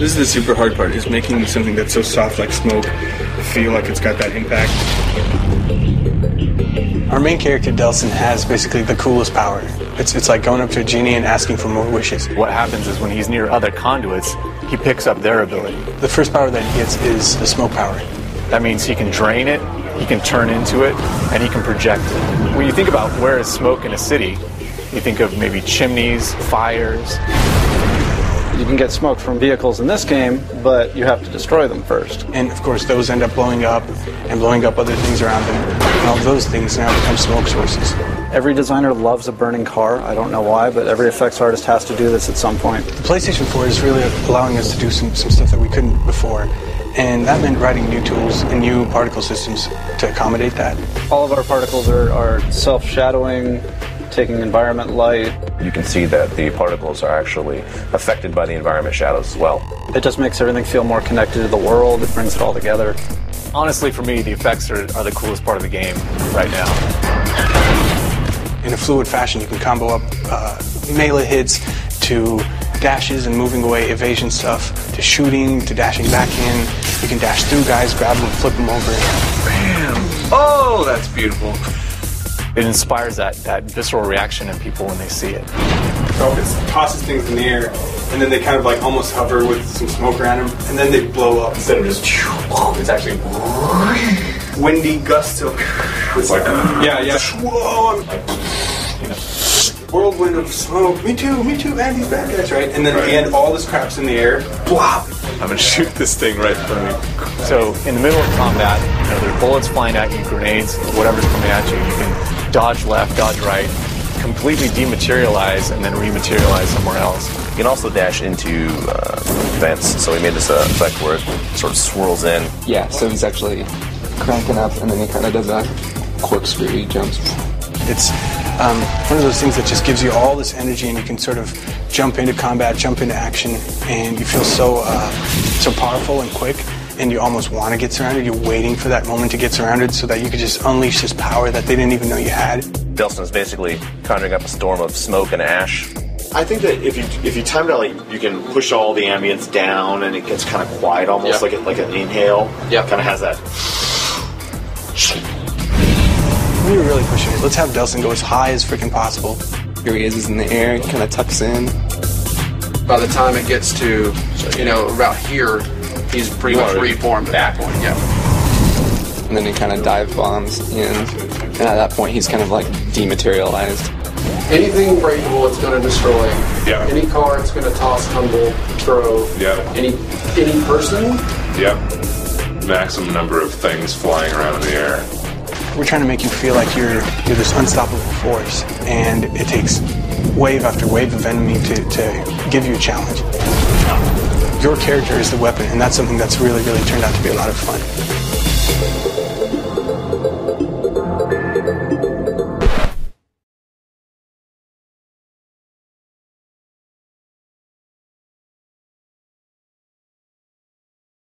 This is the super hard part, is making something that's so soft like smoke feel like it's got that impact. Our main character, Delson, has basically the coolest power. It's like going up to a genie and asking for more wishes. What happens is when he's near other conduits, he picks up their ability. The first power that he gets is the smoke power. That means he can drain it, he can turn into it, and he can project it. When you think about where is smoke in a city, you think of maybe chimneys, fires. You can get smoke from vehicles in this game, but you have to destroy them first. And of course those end up blowing up and blowing up other things around them. And all those things now become smoke sources. Every designer loves a burning car. I don't know why, but every effects artist has to do this at some point. The PlayStation 4 is really allowing us to do some stuff that we couldn't before. And that meant writing new tools and new particle systems to accommodate that. All of our particles are self-shadowing, taking environment light. You can see that the particles are actually affected by the environment shadows as well. It just makes everything feel more connected to the world. It brings it all together. Honestly, for me, the effects are the coolest part of the game right now. In a fluid fashion, you can combo up melee hits to dashes and moving away evasion stuff, to shooting, to dashing back in. You can dash through guys, grab them, and flip them over. Bam! Oh, that's beautiful. It inspires that visceral reaction in people when they see it. So it tosses things in the air, and then they kind of like almost hover with some smoke around them, and then they blow up instead of just. It's actually windy gusts of. It's like yeah. Whoa! Whirlwind of smoke. Me too. And these bad guys, right? And then at the end, all this crap's in the air. Blah! I'm gonna shoot this thing right in front of me. So in the middle of combat, there are bullets flying at you, grenades, whatever's coming at you. You can dodge left, dodge right, completely dematerialize, and then rematerialize somewhere else. You can also dash into vents, so we made this effect where it sort of swirls in. Yeah, so he's actually cranking up, and then he kind of does a corkscrew, he jumps. It's one of those things that just gives you all this energy, and you can sort of jump into combat, jump into action, and you feel so powerful and quick, and you almost want to get surrounded. You're waiting for that moment to get surrounded so that you could just unleash this power that they didn't even know you had. Delson is basically conjuring up a storm of smoke and ash. I think that if you time it out, like, you can push all the ambience down, and it gets kind of quiet, almost like an inhale. Yeah, kind of has that. We were really pushing it. Let's have Delson go as high as freaking possible. Here he is in the air, he kind of tucks in. By the time it gets to, about here, he's pretty much reformed at that point, yeah. And then he kind of dive bombs in, and at that point he's kind of like dematerialized. Anything breakable, it's going to destroy. Yeah. Any car, it's going to toss, tumble, throw. Yeah. Any person. Yep. Maximum number of things flying around in the air. We're trying to make you feel like you're this unstoppable force, and it takes wave after wave of enemy to give you a challenge. Your character is the weapon, and that's something that's really, really turned out to be a lot of fun.